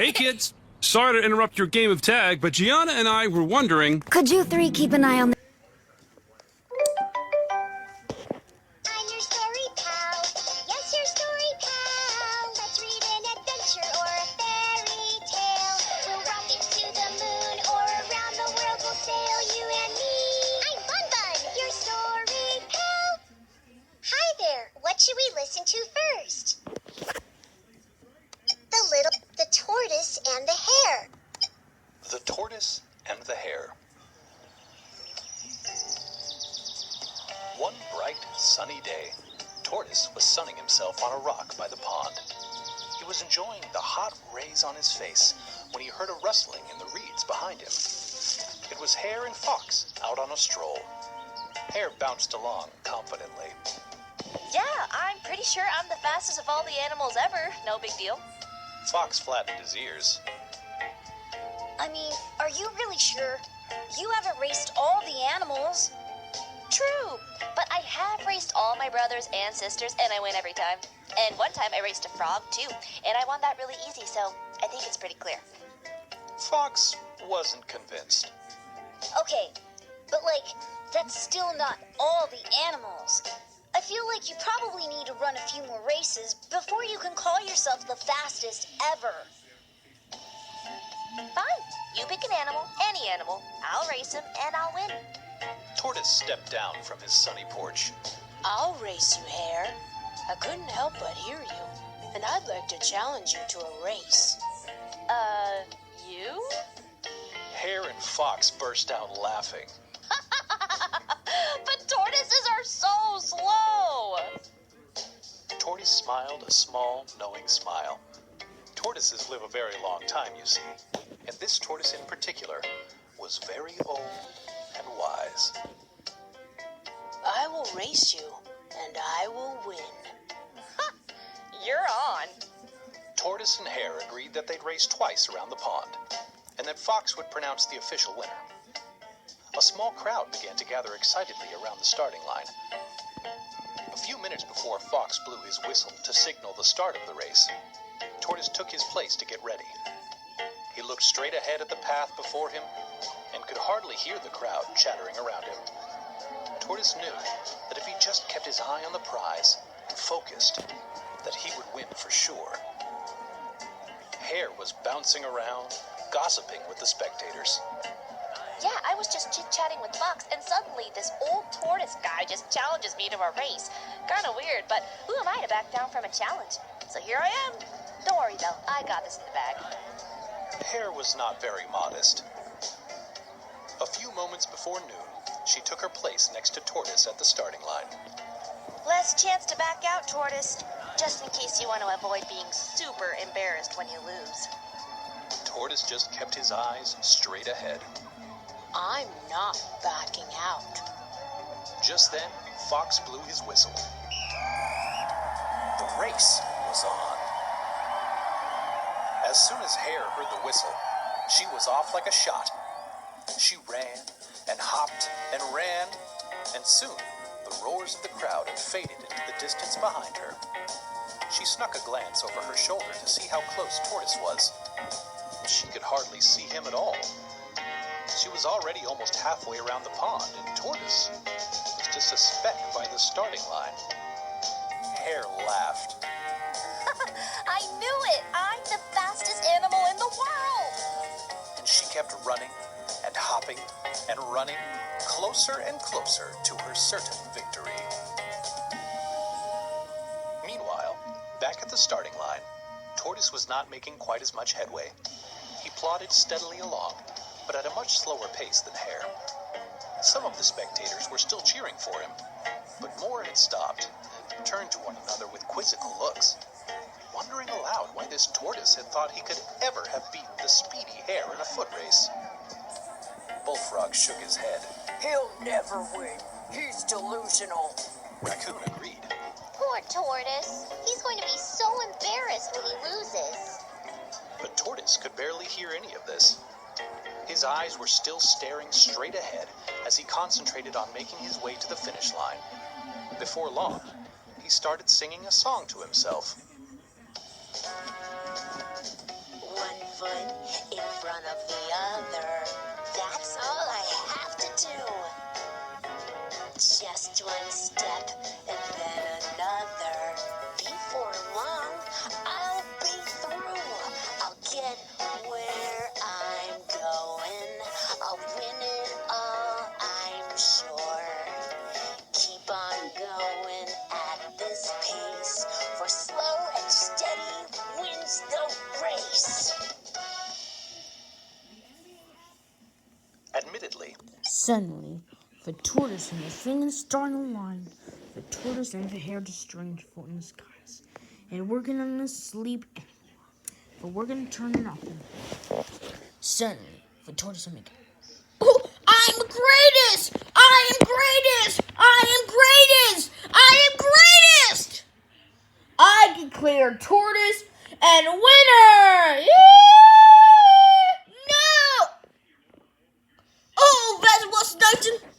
Hey, kids. Sorry to interrupt your game of tag, but Gianna and I were wondering... Could you three keep an eye on the... I'm your story pal. Yes, your story pal. Let's read an adventure or a fairy tale. We'll rocket to the moon or around the world we'll sail, you and me. I'm Bun Bun, your story pal. Hi there. What should we listen to first? The Tortoise and the Hare. The Tortoise and the Hare. One bright, sunny day, Tortoise was sunning himself on a rock by the pond. He was enjoying the hot rays on his face when he heard a rustling in the reeds behind him. It was Hare and Fox out on a stroll. Hare bounced along confidently. Yeah, I'm pretty sure I'm the fastest of all the animals ever. No big deal. Fox flattened his ears. I mean, are you really sure? You haven't raced all the animals. True, but I have raced all my brothers and sisters, and I win every time. And one time I raced a frog, too, and I won that really easy, so I think it's pretty clear. Fox wasn't convinced. Okay, but that's still not all the animals. I feel like you probably need to run a few more races before you can call yourself the fastest ever. Fine, you pick an animal, any animal. I'll race him, and I'll win. Tortoise stepped down from his sunny porch. I'll race you, Hare. I couldn't help but hear you, and I'd like to challenge you to a race. You? Hare and Fox burst out laughing. But tortoises are so slow! Tortoise smiled a small, knowing smile. Tortoises live a very long time, you see, and this tortoise in particular was very old and wise. I will race you, and I will win. You're on. Tortoise and Hare agreed that they'd race twice around the pond, and that Fox would pronounce the official winner. A small crowd began to gather excitedly around the starting line. A few minutes before Fox blew his whistle to signal the start of the race, Tortoise took his place to get ready. He looked straight ahead at the path before him and could hardly hear the crowd chattering around him. Tortoise knew that if he just kept his eye on the prize and focused, that he would win for sure. Hare was bouncing around, gossiping with the spectators. Yeah, I was just chit-chatting with Fox, and suddenly this old tortoise guy just challenges me to a race. Kinda weird, but who am I to back down from a challenge? So here I am. Don't worry, though. I got this in the bag. Hare was not very modest. A few moments before noon, she took her place next to Tortoise at the starting line. Last chance to back out, Tortoise. Just in case you want to avoid being super embarrassed when you lose. Tortoise just kept his eyes straight ahead. I'm not backing out. Just then, Fox blew his whistle. The race was on. As soon as Hare heard the whistle, she was off like a shot. She ran and hopped and ran, and soon the roars of the crowd had faded into the distance behind her. She snuck a glance over her shoulder to see how close Tortoise was. She could hardly see him at all. She was already almost halfway around the pond, and Tortoise was just a speck by the starting line. Hare laughed. I knew it! I'm the fastest animal in the world! And she kept running and hopping and running closer and closer to her certain victory. Meanwhile, back at the starting line, Tortoise was not making quite as much headway. He plodded steadily along, but at a much slower pace than Hare. Some of the spectators were still cheering for him, but more had stopped and turned to one another with quizzical looks, wondering aloud why this tortoise had thought he could ever have beaten the speedy Hare in a foot race. Bullfrog shook his head. He'll never win. He's delusional. Raccoon agreed. Poor Tortoise. He's going to be so embarrassed when he loses. But Tortoise could barely hear any of this. His eyes were still staring straight ahead as he concentrated on making his way to the finish line. Before long, he started singing a song to himself. One Suddenly, the tortoise and the thing in the starting line, the tortoise and the hare to strange foot in the skies. And we're gonna sleep anymore, but we're gonna turn it off. Suddenly, the tortoise and the oh, I'm greatest! I am greatest! I am greatest! I am greatest! I declare tortoise and winner! Yeah! No! Oh, that was nice and